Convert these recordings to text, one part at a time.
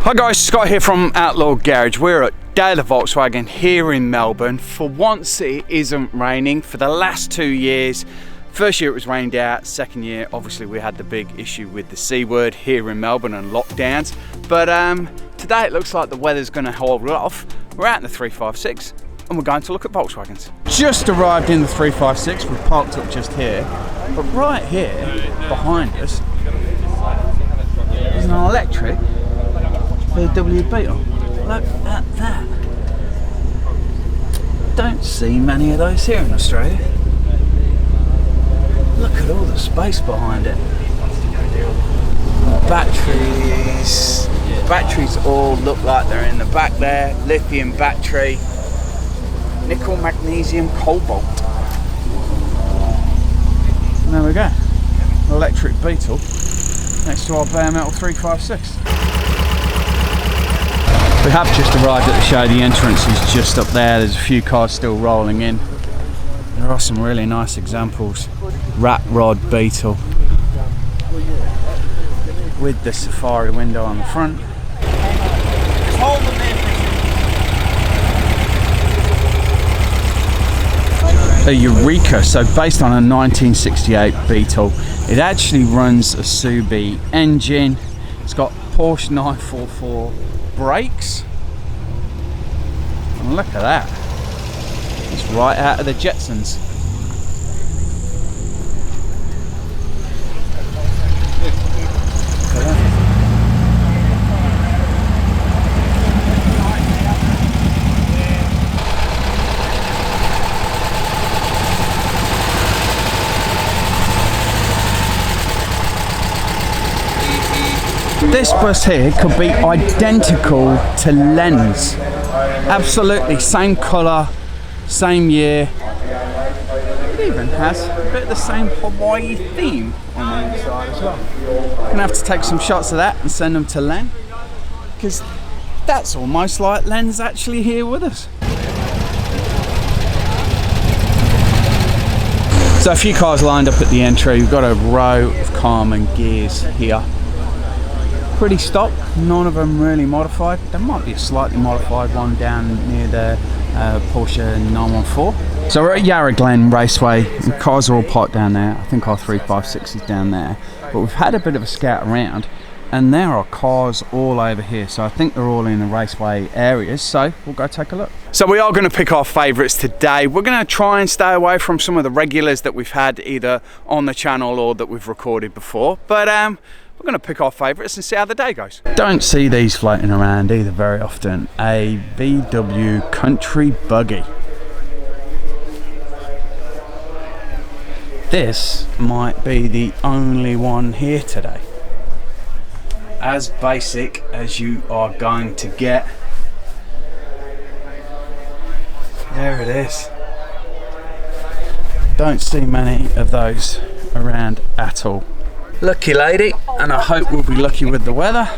Hi guys, Scott here from Outlaw Garage. We're at Day of the Volkswagen here in Melbourne. For once it isn't raining. For the last 2 years, first year it was rained out, second year obviously we had the big issue with the C word here in Melbourne and lockdowns. But today it looks like the weather's going to hold off. We're out in the 356 and we're going to look at Volkswagens. Just arrived in the 356, we've parked up just here. But right here, behind us, is an electric VW Beetle. Look at that. Don't see many of those here in Australia. Look at all the space behind it. Batteries. Batteries all look like they're in the back there. Lithium battery. Nickel, magnesium, cobalt. And there we go. Electric Beetle next to our bare metal 356. We have just arrived at the show. The entrance is just up there. There's a few cars still rolling in. There are some really nice examples. Rat Rod Beetle with the safari window on the front. A Eureka, so based on a 1968 Beetle. It actually runs a Subi engine. It's got Porsche 944 brakes, and look at that, it's right out of the Jetsons. This bus here could be identical to Lens. Absolutely, same colour, same year. It even has a bit of the same Hawaii theme on the inside as well. I'm gonna have to take some shots of that and send them to Len, because that's almost like Len's actually here with us. So a few cars lined up at the entry. We've got a row of Carman gears here. Pretty stock, none of them really modified. There might be a slightly modified one down near the Porsche 914. So we're at Yarra Glen Raceway, and cars are all parked down there. I think our 356 is down there. But we've had a bit of a scout around, and there are cars all over here. So I think they're all in the raceway areas, so we'll go take a look. So we are going to pick our favourites today. We're going to try and stay away from some of the regulars that we've had either on the channel or that we've recorded before. But we're going to pick our favourites and see how the day goes. Don't see these floating around either very often. A VW Country Buggy. This might be the only one here today. As basic as you are going to get. There it is. Don't see many of those around at all. Lucky lady, and I hope we'll be lucky with the weather.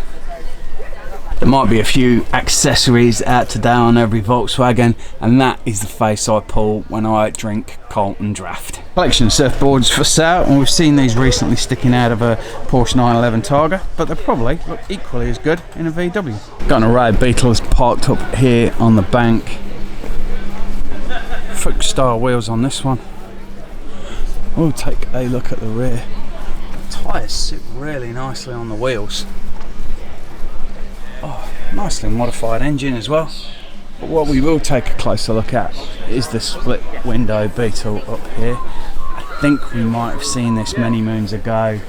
There might be a few accessories out today on every Volkswagen, and that is the face I pull when I drink Carlton Draft. Collection surfboards for sale, and we've seen these recently sticking out of a Porsche 911 Targa, but they probably look equally as good in a VW. Got an array of Beetles parked up here on the bank. Folk style wheels on this one. We'll take a look at the rear. Tyres sit really nicely on the wheels. Oh, nicely modified engine as well. But what we will take a closer look at is the split window Beetle up here. I think we might have seen this many moons ago.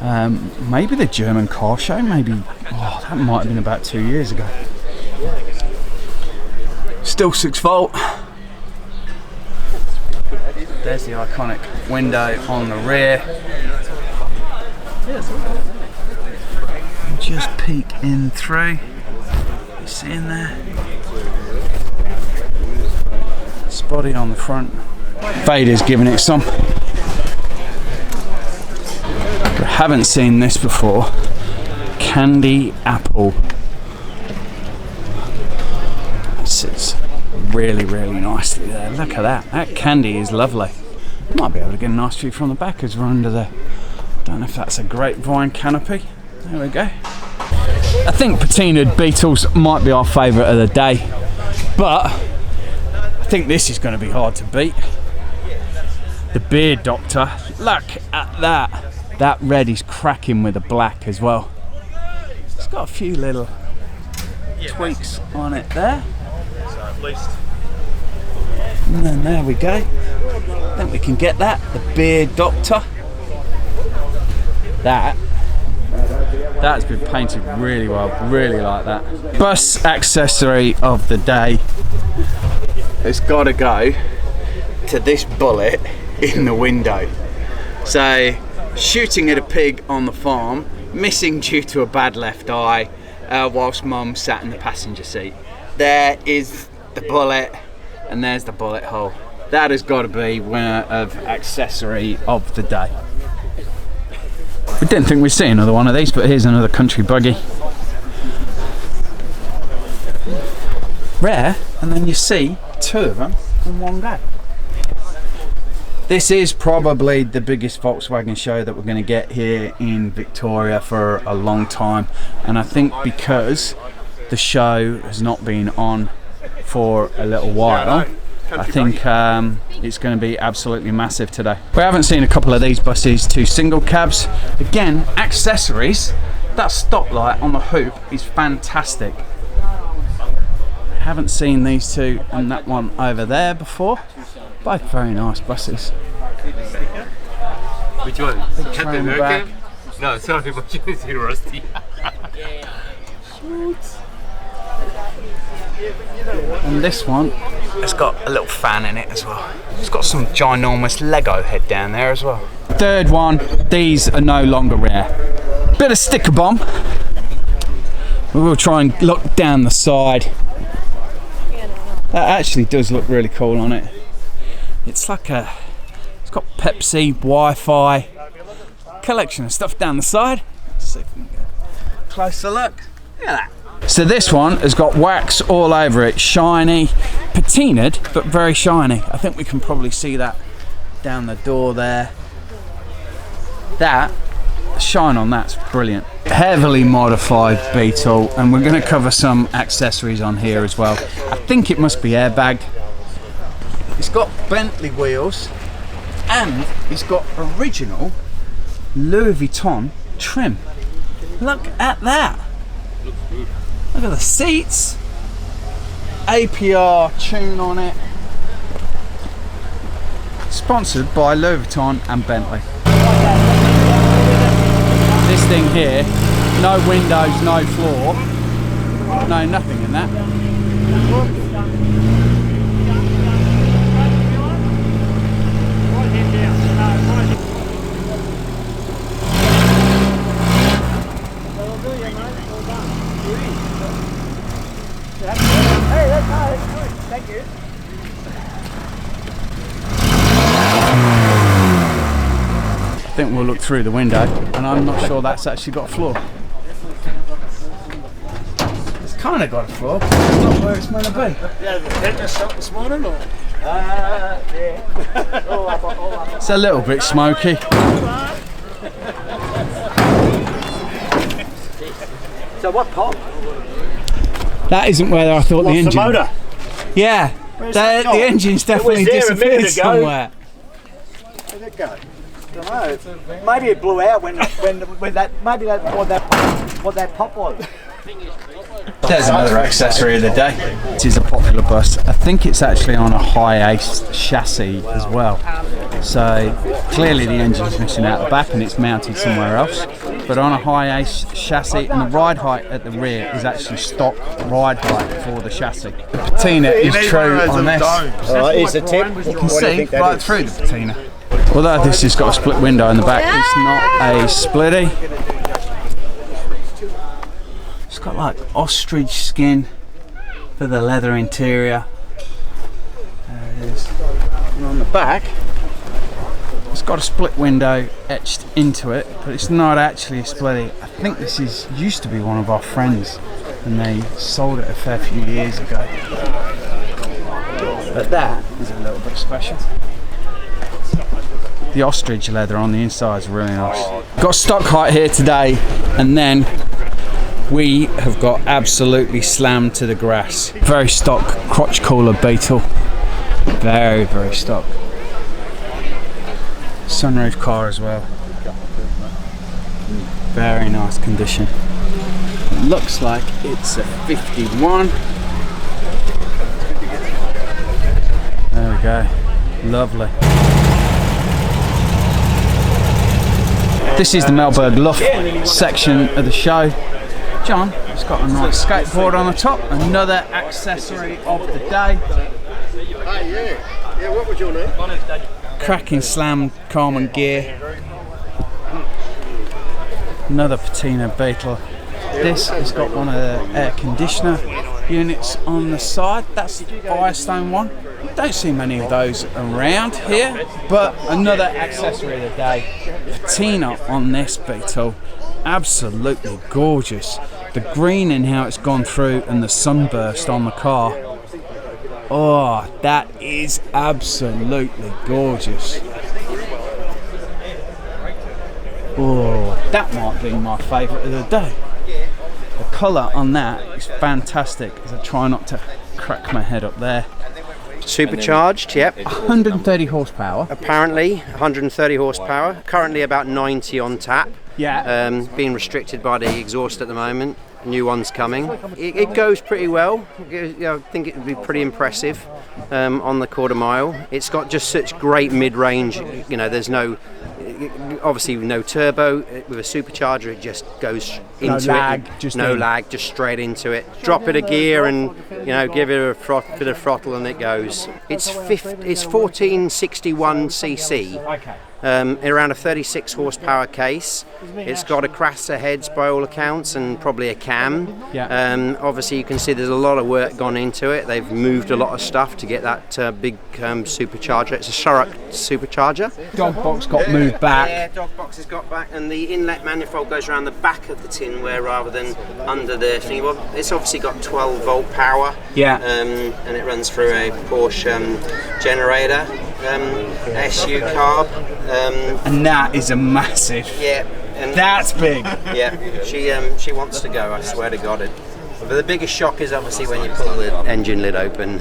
Maybe the German car show, maybe, oh, that might have been about 2 years ago. Still 6 volt. There's the iconic window on the rear. Just peek in through. You see in there? Spotty on the front. Vader's giving it some. I haven't seen this before. Candy apple. It sits really, really nicely there. Look at that. That candy is lovely. Might be able to get a nice view from the back as we're under the, don't know if that's a grapevine canopy. There we go. I think patinaed Beetles might be our favourite of the day, but I think this is going to be hard to beat. The Beard Doctor, look at that. That red is cracking with the black as well. It's got a few little tweaks on it there. So at least. And then there we go. I think we can get that. The Beard Doctor. That's been painted really well. Really like that. Bus accessory of the day. It's got to go to this bullet in the window. So, shooting at a pig on the farm, missing due to a bad left eye, whilst Mum sat in the passenger seat. There is the bullet, and there's the bullet hole. That has got to be winner of accessory of the day. We didn't think we'd see another one of these, but here's another country buggy. Rare, and then you see two of them in one go. This is probably the biggest Volkswagen show that we're going to get here in Victoria for a long time, and I think because the show has not been on for a little while, I think it's going to be absolutely massive today. We haven't seen a couple of these buses, 2 single cabs. Again, accessories. That stoplight on the hoop is fantastic. Haven't seen these two and that one over there before. Both very nice buses. Which one? Captain America? No, sorry, but you see Rusty. And this one has got a little fan in it as well. It's got some ginormous Lego head down there as well. Third one, these are no longer rare. Bit of sticker bomb. We will try and look down the side. That actually does look really cool on it. It's like it's got Pepsi, Wi-Fi, collection of stuff down the side. Let's see if we can get a closer look. Look at that. So this one has got wax all over it, shiny, patinaed, but very shiny. I think we can probably see that down the door there. That, the shine on that's brilliant. Heavily modified Beetle, and we're going to cover some accessories on here as well. I think it must be airbagged. It's got Bentley wheels, and it's got original Louis Vuitton trim. Look at that. Looks good. Look at the seats. APR tune on it. Sponsored by Louis Vuitton and Bentley. This thing here, no windows, no floor, no nothing in that. Hey, that's nice. Thank you. I think we'll look through the window, and I'm not sure that's actually got a floor. It's kind of got a floor, but it's not where it's meant to be. Yeah, the dentist shop this morning, or? Yeah. It's a little bit smoky. So what pop? That isn't where I thought the engine. The motor? Yeah, the engine's definitely disappeared somewhere. Where'd it go? I don't know. Maybe it blew out when that. Maybe that's what that pop was. There's another accessory of the day. It is a popular bus. I think it's actually on a high ace chassis as well. So clearly the engine's missing out the back and it's mounted somewhere else. But on a high ace chassis, and the ride height at the rear is actually stock ride height for the chassis. The patina is true on this. Is the tip? You can see right through the patina. Although this has got a split window in the back, it's not a splitty. It's got like ostrich skin for the leather interior. There it is. And on the back, it's got a split window etched into it, but it's not actually a splitty. I think this used to be one of our friends, and they sold it a fair few years ago. But that is a little bit special. The ostrich leather on the inside is really nice. Got stock height here today, and then we have got absolutely slammed to the grass. Very stock crotch cooler Beetle. Very, very stock. Sunroof car as well. Very nice condition. It looks like it's a 51. There we go. Lovely. This is the Melbourne Luff section of the show. John has got a nice skateboard on the top. Another accessory of the day. Yeah, what would you need? Cracking slam Carman gear. Another patina Beetle. This has got one of the air conditioner units on the side. That's the Firestone one. Don't see many of those around here, but another accessory of the day. Patina on this Beetle. Absolutely gorgeous. The green and how it's gone through and the sunburst on the car. Oh, that is absolutely gorgeous. Oh, that might be my favourite of the day. The colour on that is fantastic as I try not to crack my head up there. Supercharged, yep. 130 horsepower. Apparently 130 horsepower. Currently about 90 on tap. Yeah. Being restricted by the exhaust at the moment. New one's coming. It goes pretty well. I think it would be pretty impressive on the quarter mile. It's got just such great mid-range. You know, there's obviously no turbo. With a supercharger, it just goes into lag, it. No lag, just straight into it. Drop it a gear and give it a bit of throttle and it goes. It's 1461 cc. Okay. Around a 36 horsepower case. It's got a crasser heads by all accounts and probably a cam. Yeah. Obviously you can see there's a lot of work gone into it. They've moved a lot of stuff to get that big supercharger. It's a Shurrock supercharger. Dog box got moved back. Yeah, dog box has got back, and the inlet manifold goes around the back of the tin where rather than under the thing. Well, it's obviously got 12 volt power. Yeah. And it runs through a Porsche generator. SU carb. And that is a massive. Yeah. And That's big. Yeah. She wants to go. I swear to God. But the biggest shock is obviously when you pull the engine lid open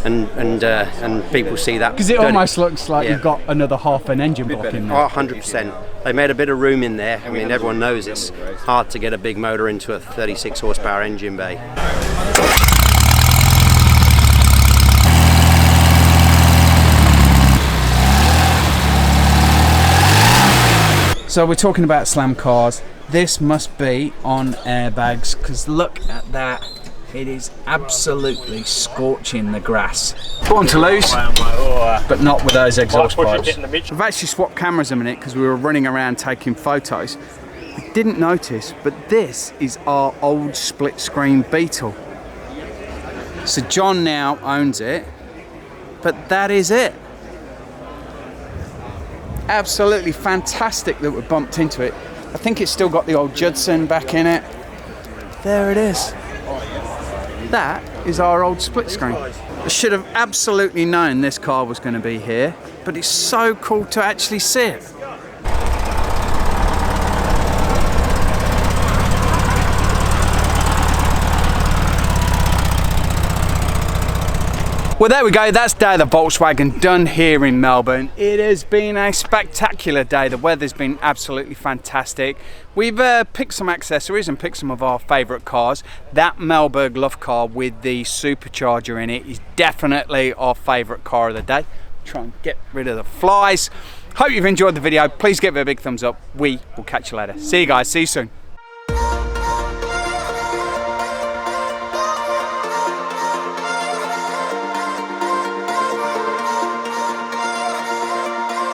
and people see that. Because it almost looks like you've got another half an engine block in there. Oh, 100%. They made a bit of room in there. I mean, everyone knows it's hard to get a big motor into a 36 horsepower engine bay. So we're talking about slam cars. This must be on airbags because look at that. It is absolutely scorching the grass. Born to lose, but not with those exhaust pipes. We've actually swapped cameras a minute because we were running around taking photos. We didn't notice, but this is our old split screen Beetle. So John now owns it, but that is it. Absolutely fantastic that we bumped into it. I think it's still got the old Judson back in it. There it is. That is our old split screen. I should have absolutely known this car was going to be here, but it's so cool to actually see it. Well, there we go, that's Day of the Volkswagen done here in Melbourne. It has been a spectacular day. The weather's been absolutely fantastic. We've picked some accessories and picked some of our favourite cars. That Melbourne Luff car with the supercharger in it is definitely our favourite car of the day. Try and get rid of the flies. Hope you've enjoyed the video. Please give it a big thumbs up. We will catch you later. See you guys, see you soon.